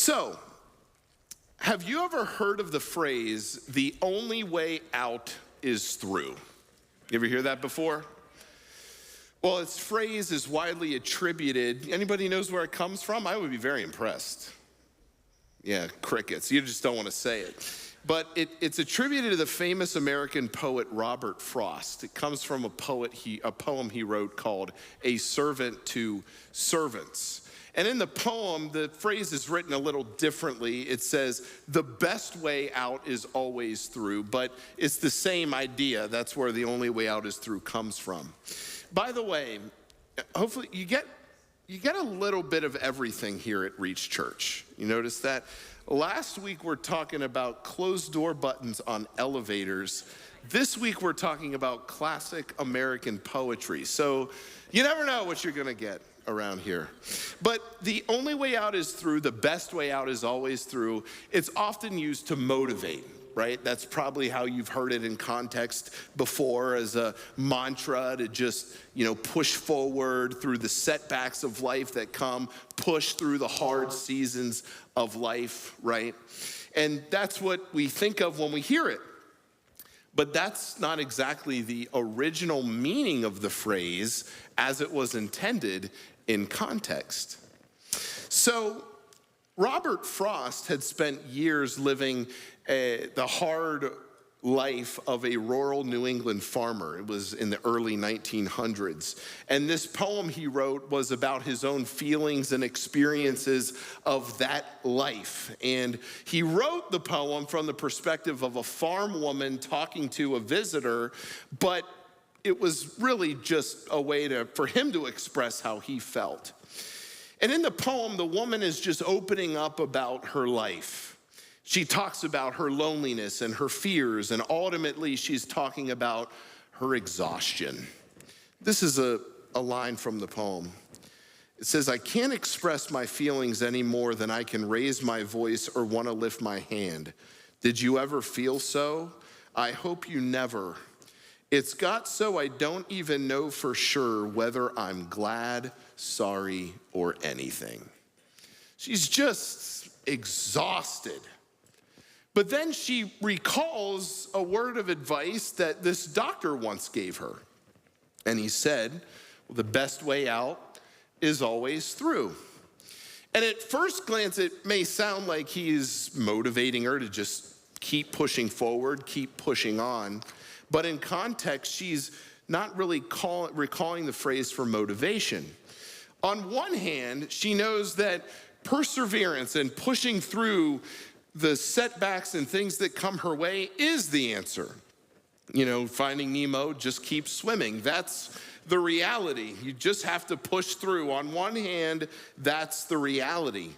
So, have you ever heard of the phrase, the only way out is through? You ever hear that before? Well, its phrase is widely attributed. Anybody knows where it comes from? I would be very impressed. Yeah, crickets. You just don't want to say it. But it's attributed to the famous American poet Robert Frost. It comes from a poem he wrote called A Servant to Servants. And in the poem, the phrase is written a little differently. It says, the best way out is always through, but it's the same idea. That's where the only way out is through comes from. By the way, hopefully you get a little bit of everything here at Reach Church. You notice that? Last week we're talking about closed door buttons on elevators. This week we're talking about classic American poetry. So you never know what you're gonna get around here. But the only way out is through, the best way out is always through. It's often used to motivate, right? That's probably how you've heard it in context before, as a mantra to just, push forward through the setbacks of life that come, push through the hard seasons of life, right? And that's what we think of when we hear it. But that's not exactly the original meaning of the phrase as it was intended in context. So Robert Frost had spent years living the hard life of a rural New England farmer. It was in the early 1900s. And this poem he wrote was about his own feelings and experiences of that life. And he wrote the poem from the perspective of a farm woman talking to a visitor, but it was really just a way for him to express how he felt. And in the poem, the woman is just opening up about her life. She talks about her loneliness and her fears, and ultimately she's talking about her exhaustion. This is a line from the poem. It says, I can't express my feelings any more than I can raise my voice or want to lift my hand. Did you ever feel so? I hope you never. It's got so I don't even know for sure whether I'm glad, sorry, or anything. She's just exhausted. But then she recalls a word of advice that this doctor once gave her. And he said, well, the best way out is always through. And at first glance, it may sound like he's motivating her to just keep pushing forward, keep pushing on. But in context, she's not really recalling the phrase for motivation. On one hand, she knows that perseverance and pushing through the setbacks and things that come her way is the answer. Finding Nemo, just keep swimming. That's the reality. You just have to push through. On one hand, that's the reality.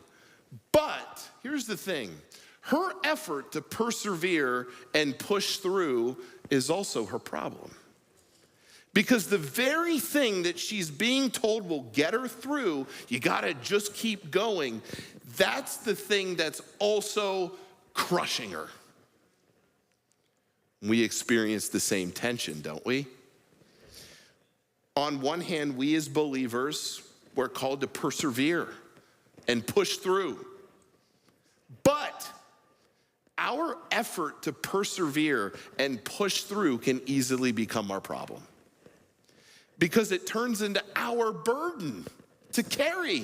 But here's the thing. Her effort to persevere and push through is also her problem. Because the very thing that she's being told will get her through, you gotta just keep going, that's the thing that's also crushing her. We experience the same tension, don't we? On one hand, we as believers, we're called to persevere and push through. But our effort to persevere and push through can easily become our problem, because it turns into our burden to carry.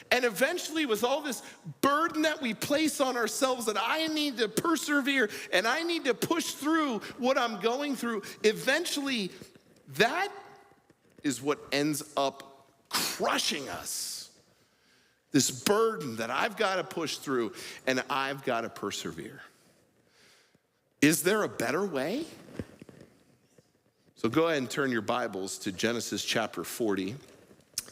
And eventually, with all this burden that we place on ourselves, that I need to persevere and I need to push through what I'm going through, eventually that is what ends up crushing us. This burden that I've got to push through and I've got to persevere. Is there a better way? So go ahead and turn your Bibles to Genesis chapter 40.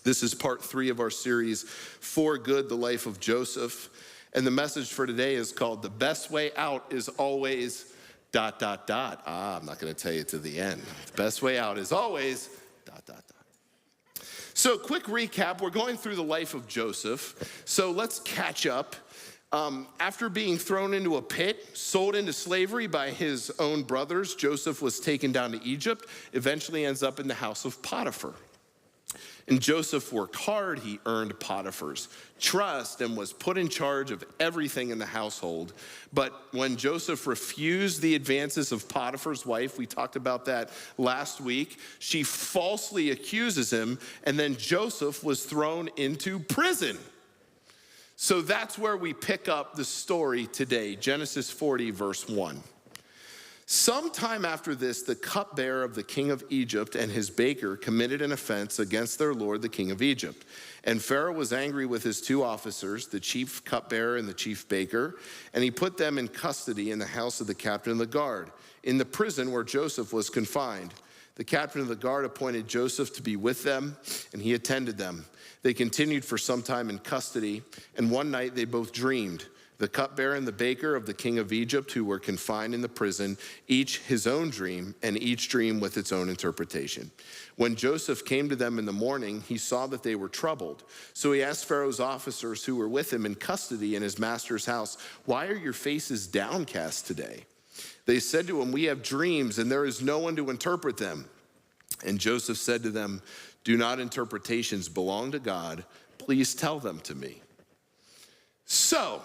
This is part 3 of our series, For Good, the Life of Joseph. And the message for today is called, The Best Way Out is Always ... I'm not going to tell you to the end. The best way out is always ... So quick recap, we're going through the life of Joseph. So let's catch up. After being thrown into a pit, sold into slavery by his own brothers, Joseph was taken down to Egypt, eventually ends up in the house of Potiphar. And Joseph worked hard. He earned Potiphar's trust and was put in charge of everything in the household. But when Joseph refused the advances of Potiphar's wife, we talked about that last week, she falsely accuses him, and then Joseph was thrown into prison. So that's where we pick up the story today, Genesis 40, verse 1. Sometime after this, the cupbearer of the king of Egypt and his baker committed an offense against their lord, the king of Egypt. And Pharaoh was angry with his two officers, the chief cupbearer and the chief baker, and he put them in custody in the house of the captain of the guard, in the prison where Joseph was confined. The captain of the guard appointed Joseph to be with them, and he attended them. They continued for some time in custody, and one night they both dreamed. The cupbearer and the baker of the king of Egypt, who were confined in the prison, each his own dream, and each dream with its own interpretation. When Joseph came to them in the morning, he saw that they were troubled. So he asked Pharaoh's officers who were with him in custody in his master's house, "Why are your faces downcast today?" They said to him, "We have dreams, and there is no one to interpret them." And Joseph said to them, "Do not interpretations belong to God? Please tell them to me." So,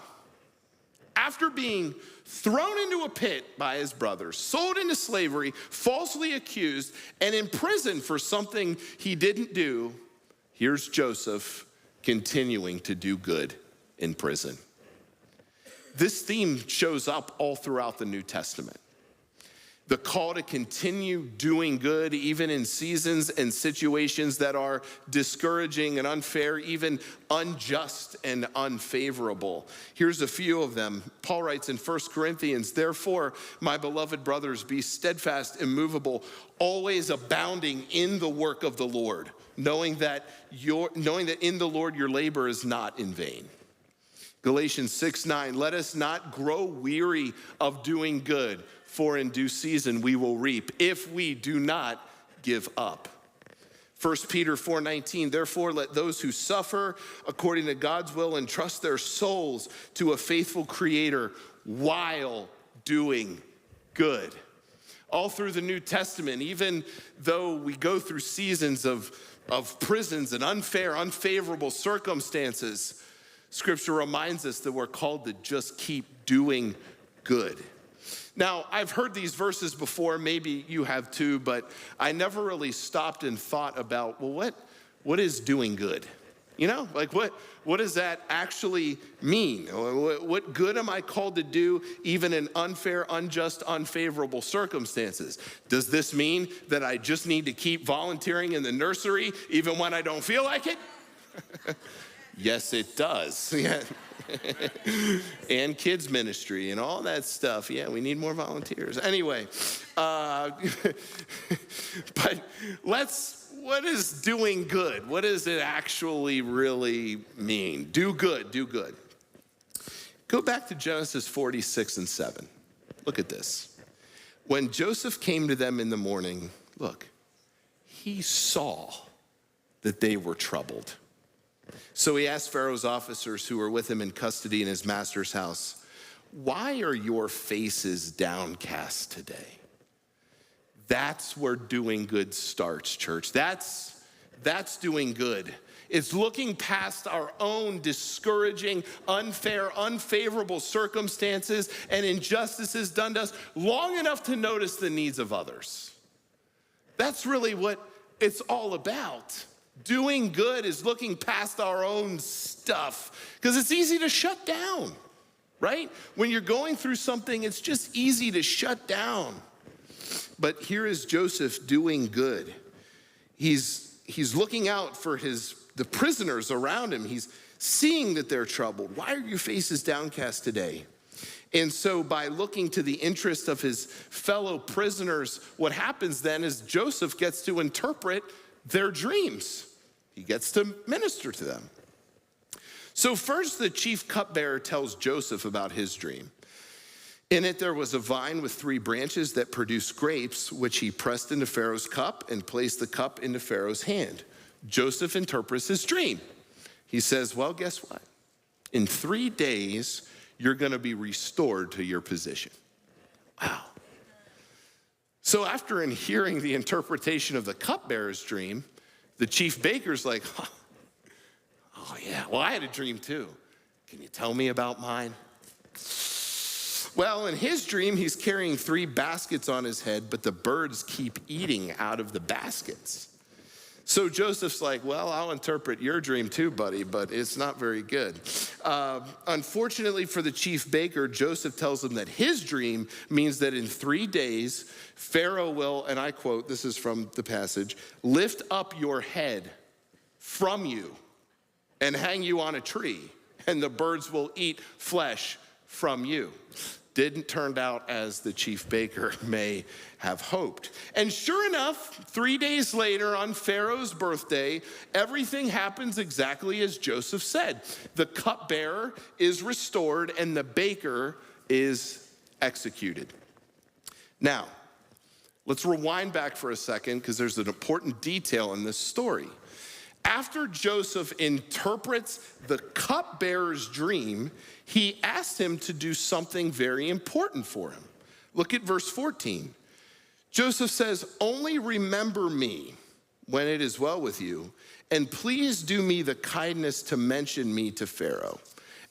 after being thrown into a pit by his brothers, sold into slavery, falsely accused, and imprisoned for something he didn't do, here's Joseph continuing to do good in prison. This theme shows up all throughout the New Testament. The call to continue doing good even in seasons and situations that are discouraging and unfair, even unjust and unfavorable. Here's a few of them. Paul writes in 1 Corinthians, "Therefore, my beloved brothers, be steadfast, immovable, always abounding in the work of the Lord, knowing that in the Lord your labor is not in vain." Galatians 6:9, "Let us not grow weary of doing good, for in due season we will reap, if we do not give up." 1 Peter 4:19, "Therefore let those who suffer according to God's will entrust their souls to a faithful Creator while doing good." All through the New Testament, even though we go through seasons of prisons and unfair, unfavorable circumstances, Scripture reminds us that we're called to just keep doing good. Now, I've heard these verses before, maybe you have too, but I never really stopped and thought about, well, what is doing good? You know, like what does that actually mean? What good am I called to do even in unfair, unjust, unfavorable circumstances? Does this mean that I just need to keep volunteering in the nursery even when I don't feel like it? Yes, it does. Yeah. And kids ministry and all that stuff. Yeah, we need more volunteers. Anyway, but what is doing good? What does it actually really mean? Do good, do good. Go back to Genesis 46 and 7. Look at this. When Joseph came to them in the morning, look, he saw that they were troubled. So he asked Pharaoh's officers who were with him in custody in his master's house, "Why are your faces downcast today?" That's where doing good starts, church. That's doing good. It's looking past our own discouraging, unfair, unfavorable circumstances and injustices done to us long enough to notice the needs of others. That's really what it's all about. Doing good is looking past our own stuff, because it's easy to shut down, right? When you're going through something, it's just easy to shut down. But here is Joseph doing good. He's looking out for the prisoners around him. He's seeing that they're troubled. "Why are your faces downcast today?" And so by looking to the interest of his fellow prisoners, what happens then is Joseph gets to interpret their dreams. He gets to minister to them. So first, the chief cupbearer tells Joseph about his dream. In it, there was a vine with 3 branches that produced grapes, which he pressed into Pharaoh's cup and placed the cup into Pharaoh's hand. Joseph interprets his dream. He says, well, guess what? In 3 days, you're going to be restored to your position. Wow. So after hearing the interpretation of the cupbearer's dream, The chief baker's like, oh yeah, well, I had a dream too. Can you tell me about mine? Well, in his dream, he's carrying 3 baskets on his head, but the birds keep eating out of the baskets. So Joseph's like, well, I'll interpret your dream too, buddy, but it's not very good. Unfortunately for the chief baker, Joseph tells him that his dream means that in 3 days, Pharaoh will, and I quote, this is from the passage, lift up your head from you and hang you on a tree, and the birds will eat flesh from you. Didn't turn out as the chief baker may have hoped. And sure enough, 3 days later on Pharaoh's birthday, everything happens exactly as Joseph said. The cupbearer is restored and the baker is executed. Now, let's rewind back for a second because there's an important detail in this story. After Joseph interprets the cupbearer's dream, he asked him to do something very important for him. Look at verse 14. Joseph says, only remember me when it is well with you, and please do me the kindness to mention me to Pharaoh.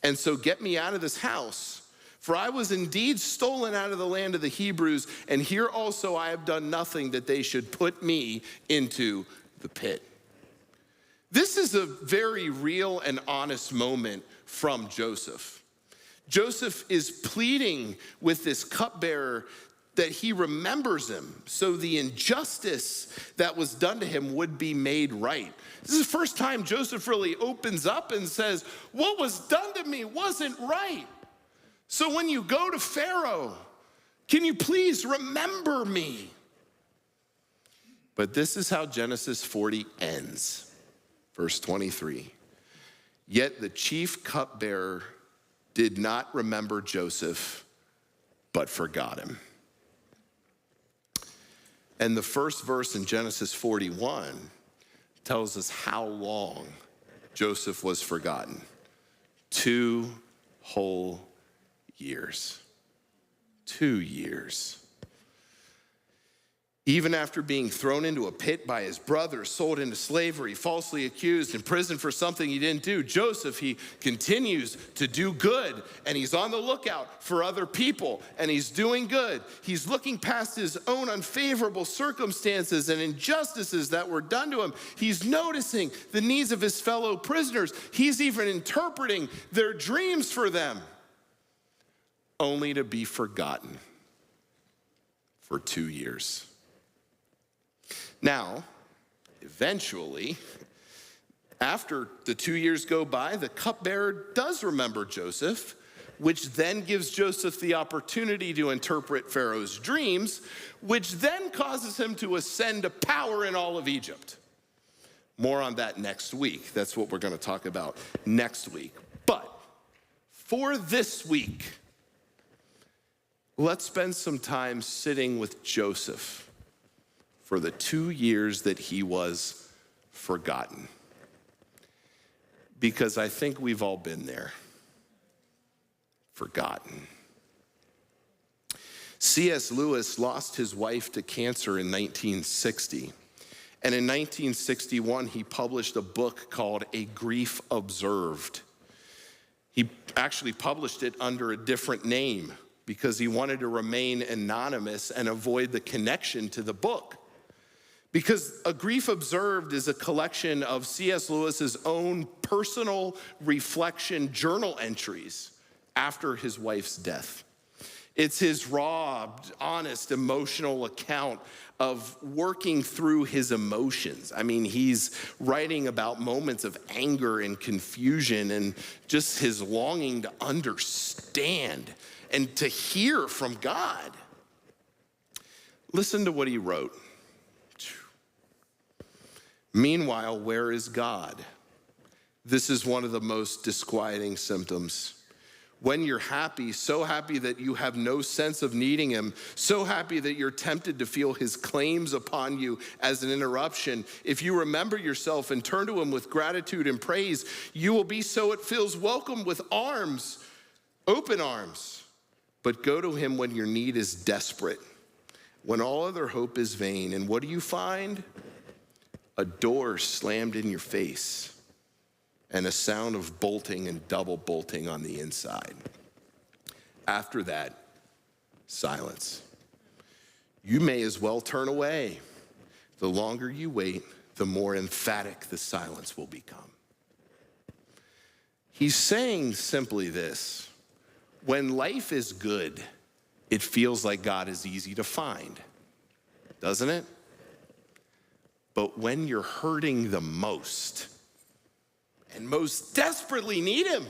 And so get me out of this house, for I was indeed stolen out of the land of the Hebrews, and here also I have done nothing that they should put me into the pit. This is a very real and honest moment from Joseph. Joseph is pleading with this cupbearer that he remembers him so the injustice that was done to him would be made right. This is the first time Joseph really opens up and says, what was done to me wasn't right. So when you go to Pharaoh, can you please remember me? But this is how Genesis 40 ends. Verse 23, yet the chief cupbearer did not remember Joseph, but forgot him. And the first verse in Genesis 41 tells us how long Joseph was forgotten. 2 whole years. 2 years. Even after being thrown into a pit by his brothers, sold into slavery, falsely accused, imprisoned for something he didn't do, Joseph, he continues to do good, and he's on the lookout for other people, and he's doing good. He's looking past his own unfavorable circumstances and injustices that were done to him. He's noticing the needs of his fellow prisoners. He's even interpreting their dreams for them, only to be forgotten for 2 years. Now, eventually, after the 2 years go by, the cupbearer does remember Joseph, which then gives Joseph the opportunity to interpret Pharaoh's dreams, which then causes him to ascend to power in all of Egypt. More on that next week. That's what we're going to talk about next week. But for this week, let's spend some time sitting with Joseph for the 2 years that he was forgotten. Because I think we've all been there. Forgotten. C.S. Lewis lost his wife to cancer in 1960. And in 1961, he published a book called A Grief Observed. He actually published it under a different name because he wanted to remain anonymous and avoid the connection to the book. Because A Grief Observed is a collection of C.S. Lewis's own personal reflection journal entries after his wife's death. It's his raw, honest, emotional account of working through his emotions. I mean, he's writing about moments of anger and confusion and just his longing to understand and to hear from God. Listen to what he wrote. Meanwhile, where is God? This is one of the most disquieting symptoms. When you're happy, so happy that you have no sense of needing him, so happy that you're tempted to feel his claims upon you as an interruption, if you remember yourself and turn to him with gratitude and praise, you will be so it feels welcome with arms, open arms. But go to him when your need is desperate, when all other hope is vain. And what do you find? a door slammed in your face, and a sound of bolting and double bolting on the inside. After that, silence. You may as well turn away. The longer you wait, the more emphatic the silence will become. He's saying simply this: when life is good, it feels like God is easy to find, doesn't it? But when you're hurting the most and most desperately need him,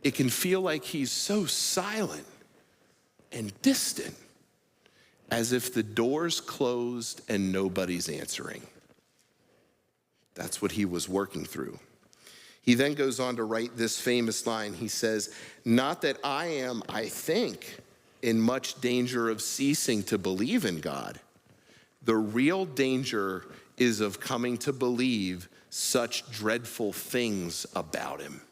it can feel like he's so silent and distant, as if the door's closed and nobody's answering. That's what he was working through. He then goes on to write this famous line. He says, "Not that I am, I think, in much danger of ceasing to believe in God. The real danger is of coming to believe such dreadful things about him."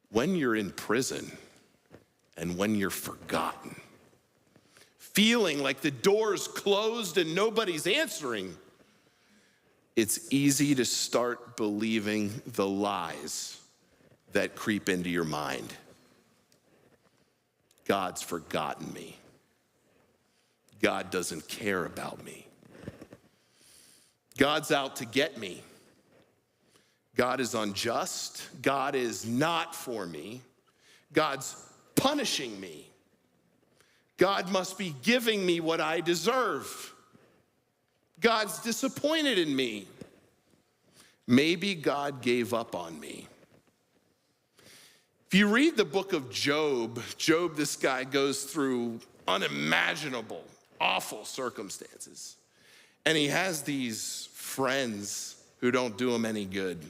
When you're in prison and when you're forgotten, feeling like the door's closed and nobody's answering, it's easy to start believing the lies that creep into your mind. God's forgotten me. God doesn't care about me. God's out to get me. God is unjust. God is not for me. God's punishing me. God must be giving me what I deserve. God's disappointed in me. Maybe God gave up on me. If you read the book of Job, this guy goes through unimaginable, awful circumstances. And he has these friends who don't do him any good,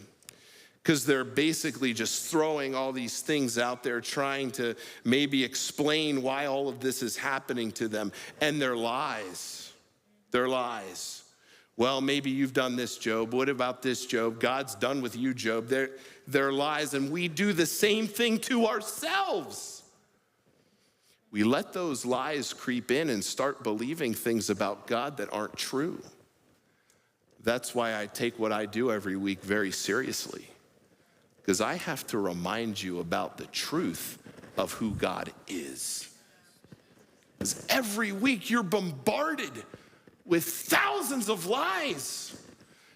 because they're basically just throwing all these things out there, trying to maybe explain why all of this is happening to them. And they're lies. They're lies. Well, maybe you've done this, Job. What about this, Job? God's done with you, Job. They're lies, and we do the same thing to ourselves. We let those lies creep in and start believing things about God that aren't true. That's why I take what I do every week very seriously, because I have to remind you about the truth of who God is. Because every week you're bombarded with thousands of lies,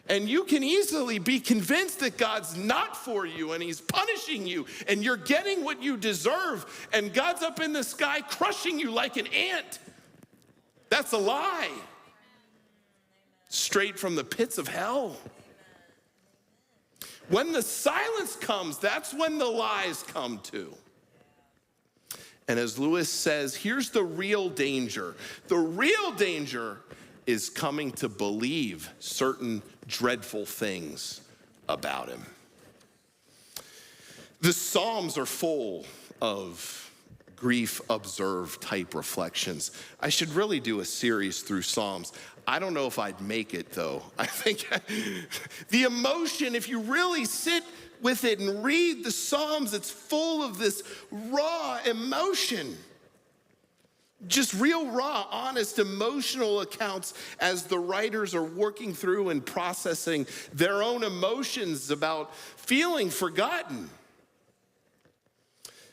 and you can easily be convinced that God's not for you and he's punishing you and you're getting what you deserve and God's up in the sky crushing you like an ant. That's a lie. Straight from the pits of hell. When the silence comes, that's when the lies come too. And as Lewis says, here's the real danger. The real danger is coming to believe certain dreadful things about him. The Psalms are full of grief observed type reflections. I should really do a series through Psalms. I don't know if I'd make it though. I think the emotion, if you really sit with it and read the Psalms, it's full of this raw emotion. Just real raw, honest, emotional accounts as the writers are working through and processing their own emotions about feeling forgotten.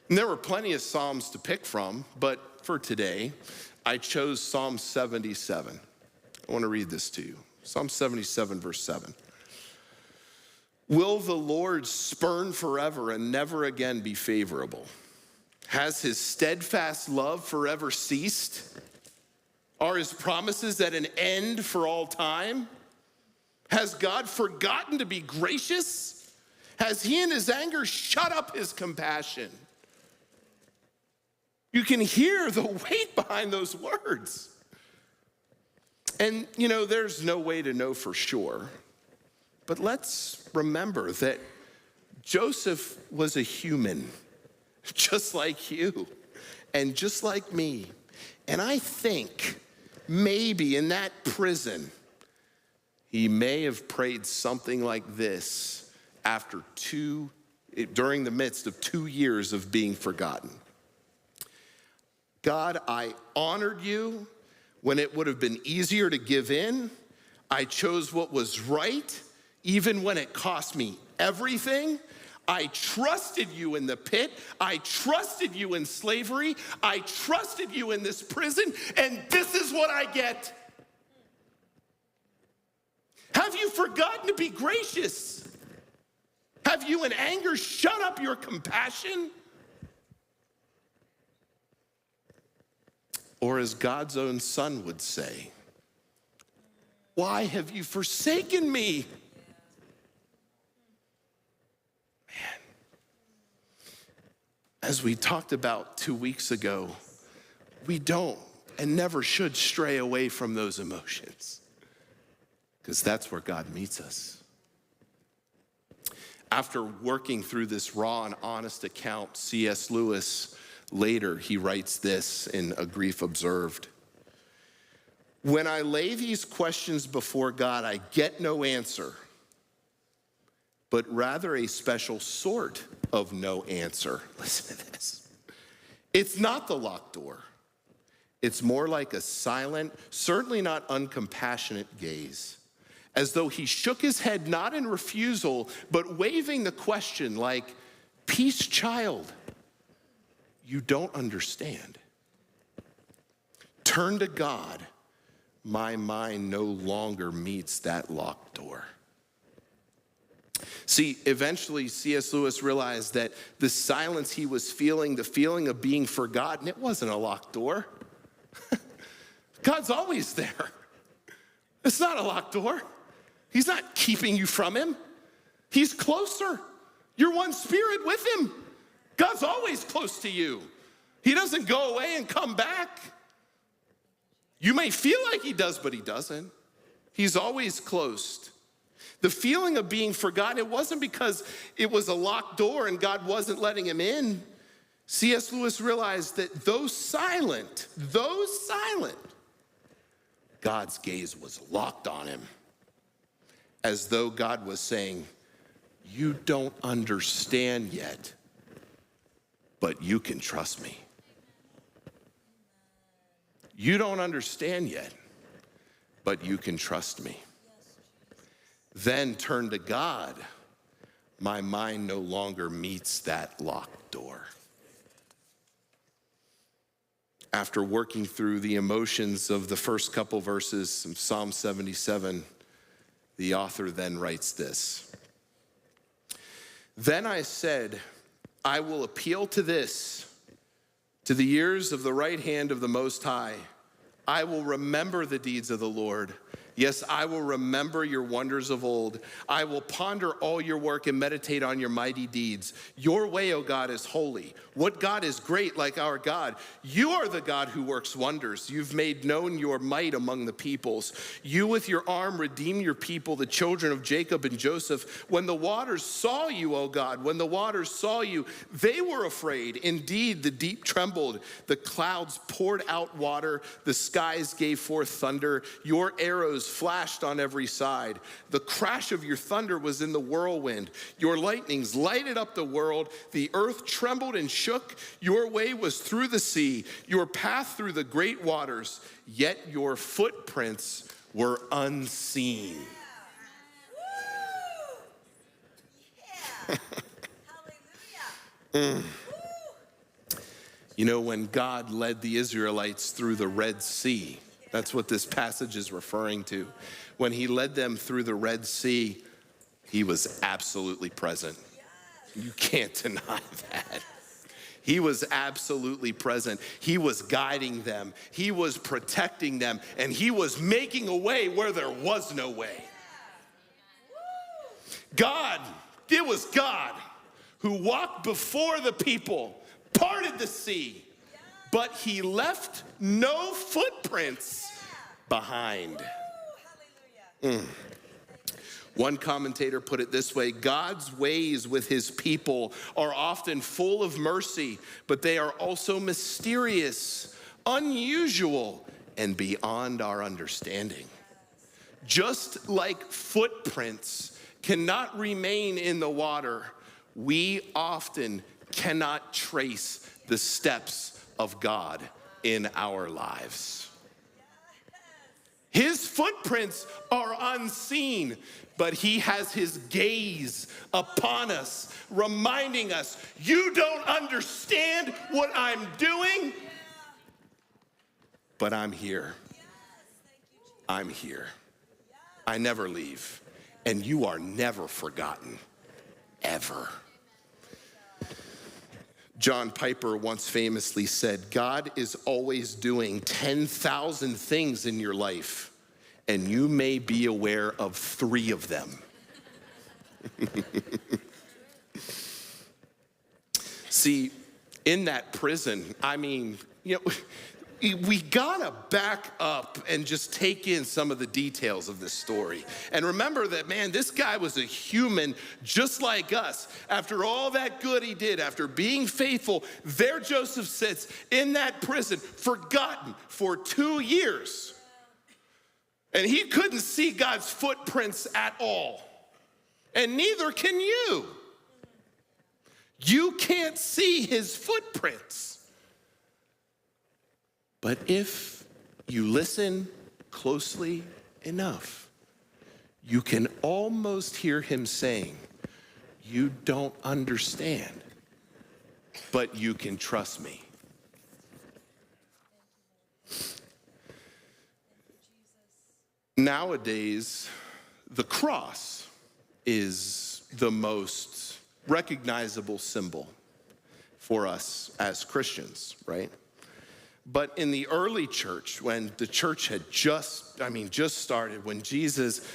And there were plenty of Psalms to pick from, but for today, I chose Psalm 77. I want to read this to you. Psalm 77, verse 7. Will the Lord spurn forever and never again be favorable? Has his steadfast love forever ceased? Are his promises at an end for all time? Has God forgotten to be gracious? Has he in his anger shut up his compassion? You can hear the weight behind those words. And, there's no way to know for sure. But let's remember that Joseph was a human, just like you and just like me. And I think maybe in that prison, he may have prayed something like this during the midst of 2 years of being forgotten. God, I honored you When it would have been easier to give in, I chose what was right, even when it cost me everything. I trusted you in the pit. I trusted you in slavery. I trusted you in this prison, and this is what I get. Have you forgotten to be gracious? Have you in anger shut up your compassion? Or as God's own son would say, why have you forsaken me? Man, as we talked about 2 weeks ago, we don't and never should stray away from those emotions, because that's where God meets us. After working through this raw and honest account, C.S. Lewis, later he writes this in A Grief Observed. When I lay these questions before God, I get no answer, but rather a special sort of no answer. Listen to this. It's not the locked door. It's more like a silent, certainly not uncompassionate gaze, as though he shook his head not in refusal, but waving the question like, peace, child, you don't understand. Turn to God. My mind no longer meets that locked door. See, eventually C.S. Lewis realized that the silence he was feeling, the feeling of being forgotten, it wasn't a locked door. God's always there. It's not a locked door. He's not keeping you from him. He's closer. You're one spirit with him. God's always close to you. He doesn't go away and come back. You may feel like he does, but he doesn't. He's always close. The feeling of being forgotten, it wasn't because it was a locked door and God wasn't letting him in. C.S. Lewis realized that though silent, God's gaze was locked on him, as though God was saying, you don't understand yet, but you can trust me. You don't understand yet, but you can trust me. Then turn to God. My mind no longer meets that locked door. After working through the emotions of the first couple verses of Psalm 77, the author then writes this. Then I said, I will appeal to this, to the ears of the right hand of the Most High. I will remember the deeds of the Lord. Yes, I will remember your wonders of old. I will ponder all your work and meditate on your mighty deeds. Your way, O God, is holy. What God is great like our God? You are the God who works wonders. You've made known your might among the peoples. You with your arm redeem your people, the children of Jacob and Joseph. When the waters saw you, O God, when the waters saw you, they were afraid. Indeed, the deep trembled. The clouds poured out water. The skies gave forth thunder. Your arrows flashed on every side. The crash of your thunder was in the whirlwind. Your lightnings lighted up the world. The earth trembled and shook. Your way was through the sea, your path through the great waters, yet your footprints were unseen. You know, when God led the Israelites through the Red Sea, that's what this passage is referring to. When he led them through the Red Sea, he was absolutely present. You can't deny that. He was absolutely present. He was guiding them. He was protecting them. And he was making a way where there was no way. God, it was God who walked before the people, parted the sea, but he left no footprints behind. One commentator put it this way: God's ways with his people are often full of mercy, but they are also mysterious, unusual, and beyond our understanding. Just like footprints cannot remain in the water, we often cannot trace the steps of God in our lives. His footprints are unseen, but he has his gaze upon us, reminding us, you don't understand what I'm doing, but I'm here. I'm here. I never leave, and you are never forgotten, ever. John Piper once famously said, God is always doing 10,000 things in your life, and you may be aware of 3 of them. See, in that prison, we gotta back up and just take in some of the details of this story. And remember that, man, this guy was a human just like us. After all that good he did, after being faithful, there Joseph sits in that prison, forgotten for 2 years. And he couldn't see God's footprints at all. And neither can you. You can't see his footprints. But if you listen closely enough, you can almost hear him saying, you don't understand, but you can trust me. Nowadays, the cross is the most recognizable symbol for us as Christians, right? But in the early church, when the church had just started, when Jesus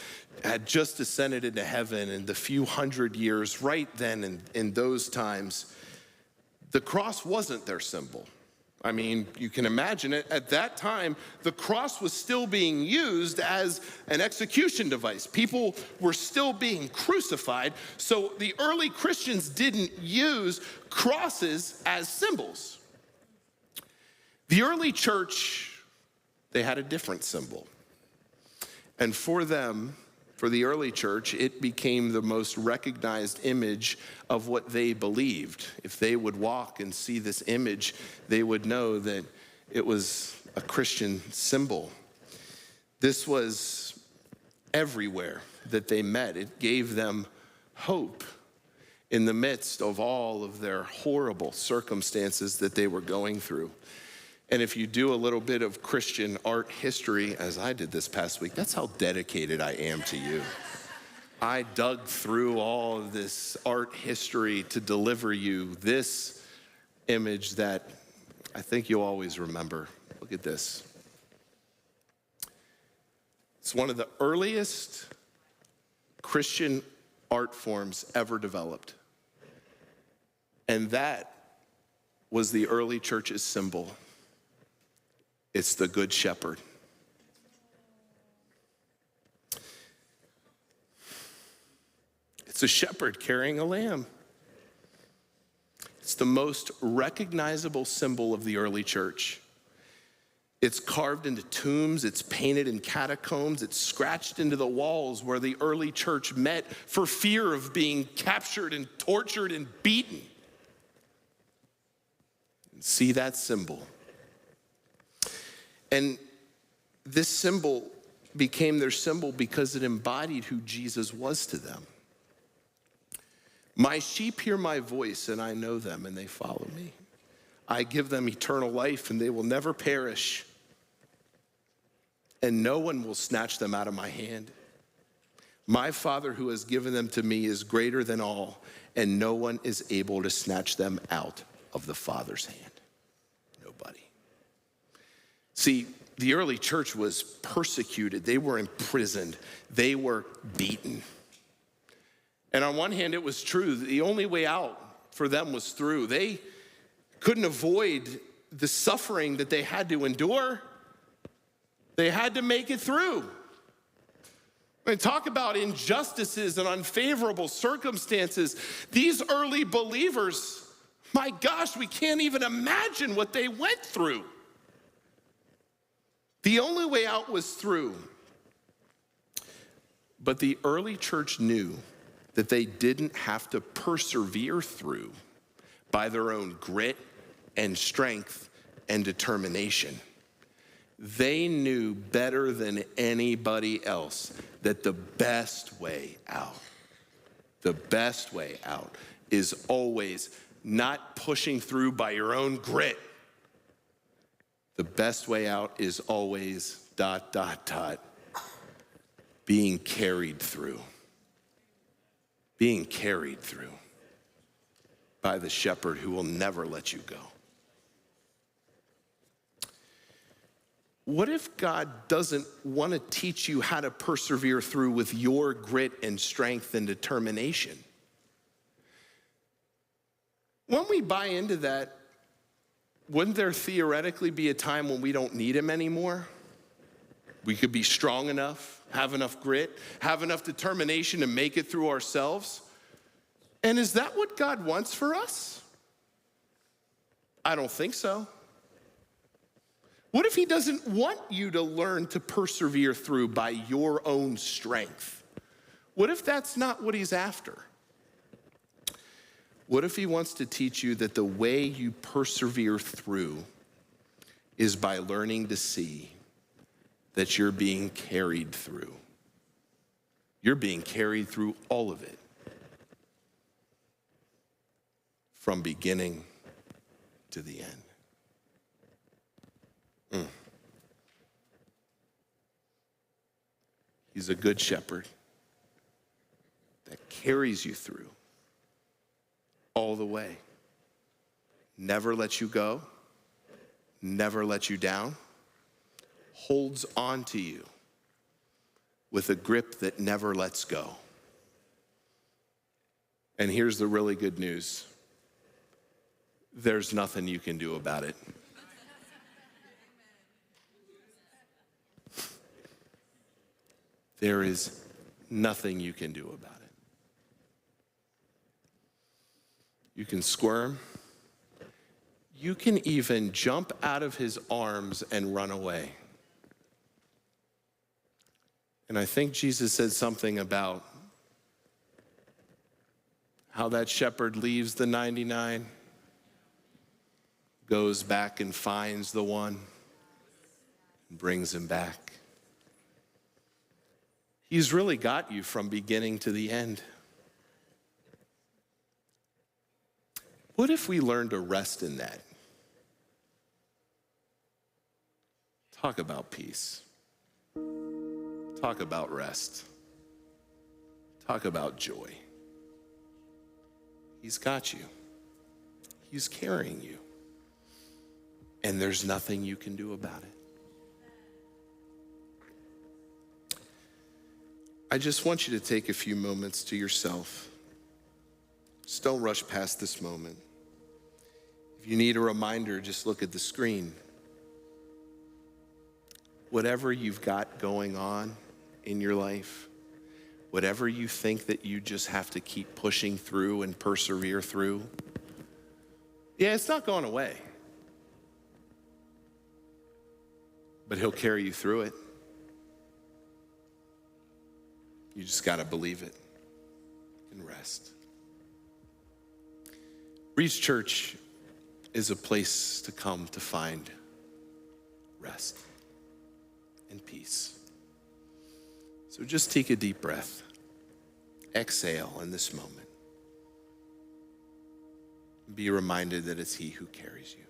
had just ascended into heaven in the few hundred years, right then in those times, the cross wasn't their symbol. I mean, you can imagine it. At that time, the cross was still being used as an execution device. People were still being crucified. So the early Christians didn't use crosses as symbols. The early church, they had a different symbol. And for them, for the early church, it became the most recognized image of what they believed. If they would walk and see this image, they would know that it was a Christian symbol. This was everywhere that they met. It gave them hope in the midst of all of their horrible circumstances that they were going through. And if you do a little bit of Christian art history, as I did this past week, that's how dedicated I am to you. I dug through all of this art history to deliver you this image that I think you'll always remember. Look at this. It's one of the earliest Christian art forms ever developed. And that was the early church's symbol. It's the Good Shepherd. It's a shepherd carrying a lamb. It's the most recognizable symbol of the early church. It's carved into tombs, it's painted in catacombs, it's scratched into the walls where the early church met for fear of being captured and tortured and beaten. See that symbol. And this symbol became their symbol because it embodied who Jesus was to them. My sheep hear my voice, and I know them, and they follow me. I give them eternal life, and they will never perish, and no one will snatch them out of my hand. My Father who has given them to me is greater than all, and no one is able to snatch them out of the Father's hand. Nobody. See, the early church was persecuted. They were imprisoned. They were beaten. And on one hand, it was true. The only way out for them was through. They couldn't avoid the suffering that they had to endure. They had to make it through. I mean, talk about injustices and unfavorable circumstances. These early believers, my gosh, we can't even imagine what they went through. The only way out was through. But the early church knew that they didn't have to persevere through by their own grit and strength and determination. They knew better than anybody else that the best way out is always not pushing through by your own grit. The best way out is always ... being carried through. Being carried through by the shepherd who will never let you go. What if God doesn't want to teach you how to persevere through with your grit and strength and determination? When we buy into that, wouldn't there theoretically be a time when we don't need him anymore? We could be strong enough, have enough grit, have enough determination to make it through ourselves. And is that what God wants for us? I don't think so. What if he doesn't want you to learn to persevere through by your own strength? What if that's not what he's after? What if he wants to teach you that the way you persevere through is by learning to see that you're being carried through? You're being carried through all of it, from beginning to the end. He's a good shepherd that carries you through all the way. Never lets you go, never lets you down, holds on to you with a grip that never lets go. And here's the really good news. There's nothing you can do about it. There is nothing you can do about it. You can squirm. You can even jump out of his arms and run away. And I think Jesus said something about how that shepherd leaves the 99, goes back and finds the one, and brings him back. He's really got you from beginning to the end. What if we learned to rest in that? Talk about peace. Talk about rest. Talk about joy. He's got you. He's carrying you. And there's nothing you can do about it. I just want you to take a few moments to yourself. Just don't rush past this moment. If you need a reminder, just look at the screen. Whatever you've got going on in your life, whatever you think that you just have to keep pushing through and persevere through, yeah, it's not going away. But he'll carry you through it. You just got to believe it and rest. Reach Church is a place to come to find rest and peace. So just take a deep breath. Exhale in this moment. Be reminded that it's he who carries you.